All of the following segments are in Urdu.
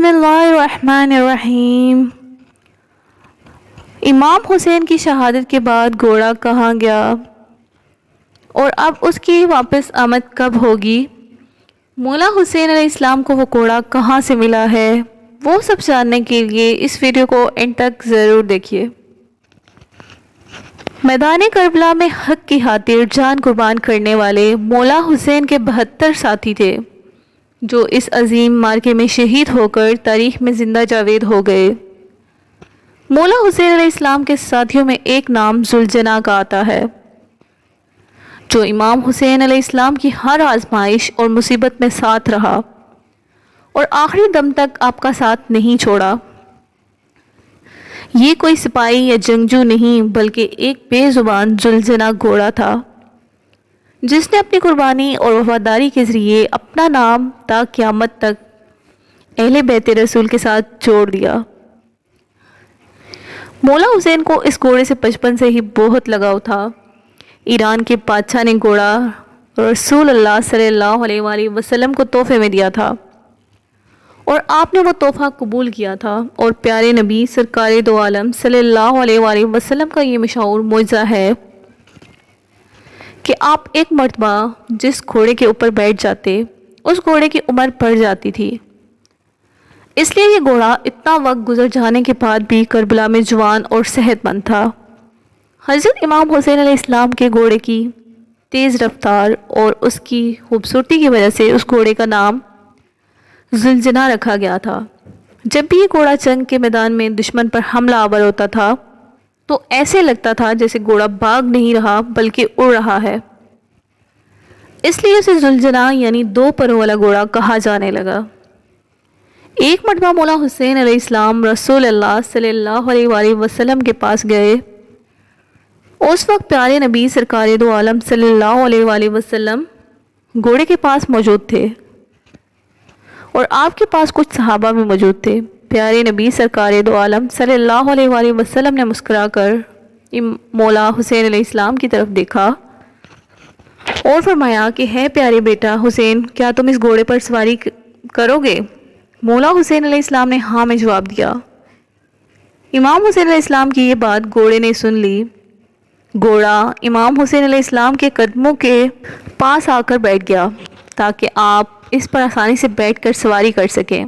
اللہ الرحمن الرحیم۔ امام حسین کی شہادت کے بعد گھوڑا کہاں گیا اور اب اس کی واپس آمد کب ہوگی؟ مولا حسین علیہ السلام کو وہ گھوڑا کہاں سے ملا ہے، وہ سب جاننے کے لیے اس ویڈیو کو اینڈ تک ضرور دیکھیے۔ میدان کربلا میں حق کی خاطر جان قربان کرنے والے مولا حسین کے 72 ساتھی تھے جو اس عظیم معرکے میں شہید ہو کر تاریخ میں زندہ جاوید ہو گئے۔ مولا حسین علیہ السلام کے ساتھیوں میں ایک نام ذوالجناح کا آتا ہے جو امام حسین علیہ السلام کی ہر آزمائش اور مصیبت میں ساتھ رہا اور آخری دم تک آپ کا ساتھ نہیں چھوڑا۔ یہ کوئی سپاہی یا جنگجو نہیں بلکہ ایک بے زبان ذوالجناح گھوڑا تھا جس نے اپنی قربانی اور وفاداری کے ذریعے اپنا نام تا قیامت تک اہل بیت رسول کے ساتھ جوڑ دیا۔ مولا حسین کو اس گھوڑے سے بچپن سے ہی بہت لگاؤ تھا۔ ایران کے بادشاہ نے گھوڑا رسول اللہ صلی اللہ علیہ وآلہ وسلم کو تحفے میں دیا تھا اور آپ نے وہ تحفہ قبول کیا تھا، اور پیارے نبی سرکار دو عالم صلی اللہ علیہ وآلہ وسلم کا یہ مشہور معجزہ ہے کہ آپ ایک مرتبہ جس گھوڑے کے اوپر بیٹھ جاتے اس گھوڑے کی عمر بڑھ جاتی تھی، اس لیے یہ گھوڑا اتنا وقت گزر جانے کے بعد بھی کربلا میں جوان اور صحت مند تھا۔ حضرت امام حسین علیہ السلام کے گھوڑے کی تیز رفتار اور اس کی خوبصورتی کی وجہ سے اس گھوڑے کا نام ذوالجناح رکھا گیا تھا۔ جب بھی یہ گھوڑا جنگ کے میدان میں دشمن پر حملہ آور ہوتا تھا تو ایسے لگتا تھا جیسے گھوڑا بھاگ نہیں رہا بلکہ اڑ رہا ہے، اس لیے اسے ذوالجناح یعنی 2 پروں والا گھوڑا کہا جانے لگا۔ ایک مرتبہ مولا حسین علیہ السلام رسول اللہ صلی اللہ علیہ وآلہ وسلم کے پاس گئے۔ اس وقت پیارے نبی سرکار دو عالم صلی اللہ علیہ وآلہ وسلم گھوڑے کے پاس موجود تھے اور آپ کے پاس کچھ صحابہ بھی موجود تھے۔ پیارے نبی سرکار دو عالم صلی اللہ علیہ وآلہ وسلم نے مسکرا کر مولا حسین علیہ السلام کی طرف دیکھا اور فرمایا کہ ہے پیارے بیٹا حسین، کیا تم اس گھوڑے پر سواری کرو گے؟ مولا حسین علیہ السلام نے ہاں میں جواب دیا۔ امام حسین علیہ السلام کی یہ بات گھوڑے نے سن لی۔ گھوڑا امام حسین علیہ السلام کے قدموں کے پاس آ کر بیٹھ گیا تاکہ آپ اس پر آسانی سے بیٹھ کر سواری کر سکیں۔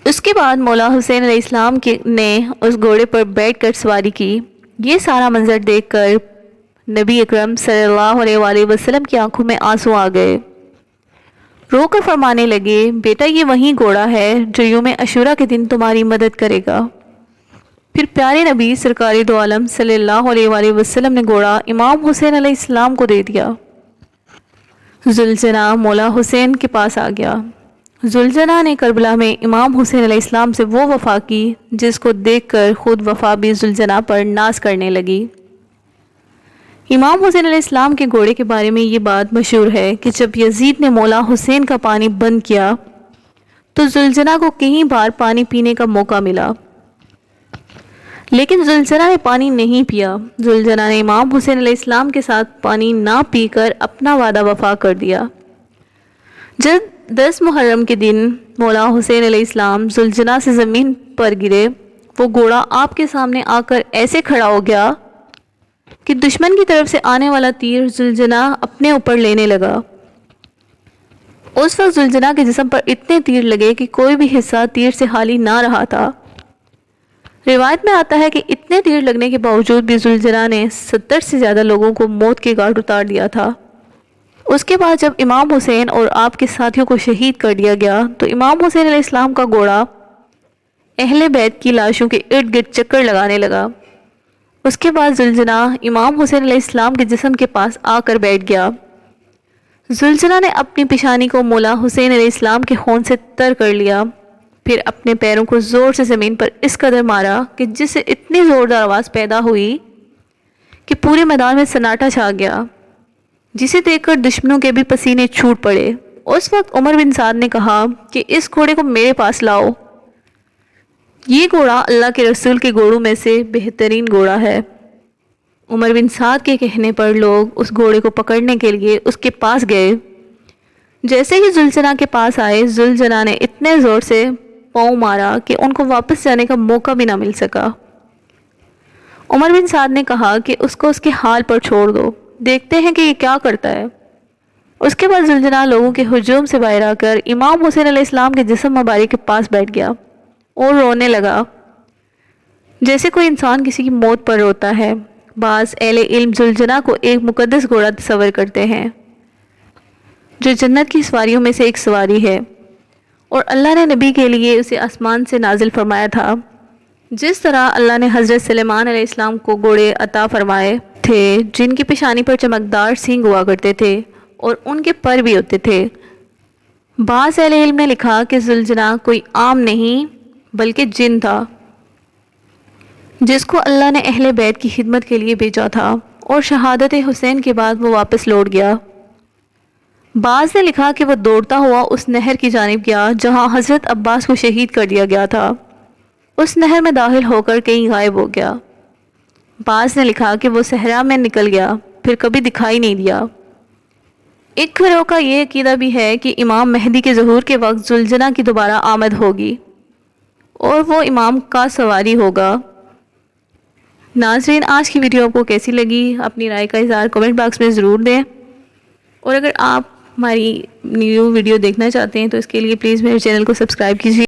اس کے بعد مولا حسین علیہ السلام نے اس گھوڑے پر بیٹھ کر سواری کی۔ یہ سارا منظر دیکھ کر نبی اکرم صلی اللہ علیہ وآلہ وسلم کی آنکھوں میں آنسو آ گئے۔ رو کر فرمانے لگے، بیٹا یہ وہی گھوڑا ہے جو یوم عاشوراء کے دن تمہاری مدد کرے گا۔ پھر پیارے نبی سرکار دو عالم صلی اللہ علیہ وآلہ وسلم نے گھوڑا امام حسین علیہ السلام کو دے دیا۔ ذوالجناح مولا حسین کے پاس آ گیا۔ ذوالجناح نے کربلا میں امام حسین علیہ السلام سے وہ وفا کی جس کو دیکھ کر خود وفا بھی ذوالجناح پر ناز کرنے لگی۔ امام حسین علیہ السلام کے گھوڑے کے بارے میں یہ بات مشہور ہے کہ جب یزید نے مولا حسین کا پانی بند کیا تو ذوالجناح کو کئی بار پانی پینے کا موقع ملا، لیکن ذوالجناح نے پانی نہیں پیا۔ ذوالجناح نے امام حسین علیہ السلام کے ساتھ پانی نہ پی کر اپنا وعدہ وفا کر دیا۔ جب 10 محرم کے دن مولا حسین علیہ السلام ذوالجناح سے زمین پر گرے، وہ گھوڑا آپ کے سامنے آ کر ایسے کھڑا ہو گیا کہ دشمن کی طرف سے آنے والا تیر ذوالجناح اپنے اوپر لینے لگا۔ اس وقت ذوالجناح کے جسم پر اتنے تیر لگے کہ کوئی بھی حصہ تیر سے خالی نہ رہا تھا۔ روایت میں آتا ہے کہ اتنے تیر لگنے کے باوجود بھی ذوالجناح نے 70 سے زیادہ لوگوں کو موت کے گھاٹ اتار دیا تھا۔ اس کے بعد جب امام حسین اور آپ کے ساتھیوں کو شہید کر دیا گیا تو امام حسین علیہ السلام کا گھوڑا اہل بیت کی لاشوں کے ارد گرد چکر لگانے لگا۔ اس کے بعد ذوالجناح امام حسین علیہ السلام کے جسم کے پاس آ کر بیٹھ گیا۔ ذوالجناح نے اپنی پیشانی کو مولا حسین علیہ السلام کے خون سے تر کر لیا، پھر اپنے پیروں کو زور سے زمین پر اس قدر مارا کہ جس سے اتنی زوردار آواز پیدا ہوئی کہ پورے میدان میں سناٹا چھا گیا، جسے دیکھ کر دشمنوں کے بھی پسینے چھوٹ پڑے۔ اس وقت عمر بن سعد نے کہا کہ اس گھوڑے کو میرے پاس لاؤ، یہ گھوڑا اللہ کے رسول کے گھوڑوں میں سے بہترین گھوڑا ہے۔ عمر بن سعد کے کہنے پر لوگ اس گھوڑے کو پکڑنے کے لیے اس کے پاس گئے۔ جیسے ہی زلجنا کے پاس آئے، زلجنا نے اتنے زور سے پاؤں مارا کہ ان کو واپس جانے کا موقع بھی نہ مل سکا۔ عمر بن سعد نے کہا کہ اس کو اس کے حال پر چھوڑ دو، دیکھتے ہیں کہ یہ کیا کرتا ہے۔ اس کے بعد زلجنا لوگوں کے ہجوم سے باہر آ کر امام حسین علیہ السلام کے جسم مبارک کے پاس بیٹھ گیا اور رونے لگا، جیسے کوئی انسان کسی کی موت پر روتا ہے۔ بعض اہل علم زلجنا کو ایک مقدس گھوڑا تصور کرتے ہیں جو جنت کی سواریوں میں سے ایک سواری ہے، اور اللہ نے نبی کے لیے اسے آسمان سے نازل فرمایا تھا، جس طرح اللہ نے حضرت سلیمان علیہ السلام کو گھوڑے عطا فرمائے تھے جن کی پیشانی پر چمکدار سینگ ہوا کرتے تھے اور ان کے پر بھی ہوتے تھے۔ بعض اہل علم نے لکھا کہ زلجنا کوئی عام نہیں بلکہ جن تھا جس کو اللہ نے اہل بیت کی خدمت کے لیے بھیجا تھا، اور شہادت حسین کے بعد وہ واپس لوٹ گیا۔ بعض نے لکھا کہ وہ دوڑتا ہوا اس نہر کی جانب گیا جہاں حضرت عباس کو شہید کر دیا گیا تھا، اس نہر میں داخل ہو کر کہیں غائب ہو گیا۔ بعض نے لکھا کہ وہ صحرا میں نکل گیا، پھر کبھی دکھائی نہیں دیا۔ ایک گروہ کا یہ عقیدہ بھی ہے کہ امام مہدی کے ظہور کے وقت زلجنا کی دوبارہ آمد ہوگی اور وہ امام کا سواری ہوگا۔ ناظرین، آج کی ویڈیو آپ کو کیسی لگی؟ اپنی رائے کا اظہار کمنٹ باکس میں ضرور دیں، اور اگر آپ ہماری نیو ویڈیو دیکھنا چاہتے ہیں تو اس کے لیے پلیز میرے چینل کو سبسکرائب کیجیے۔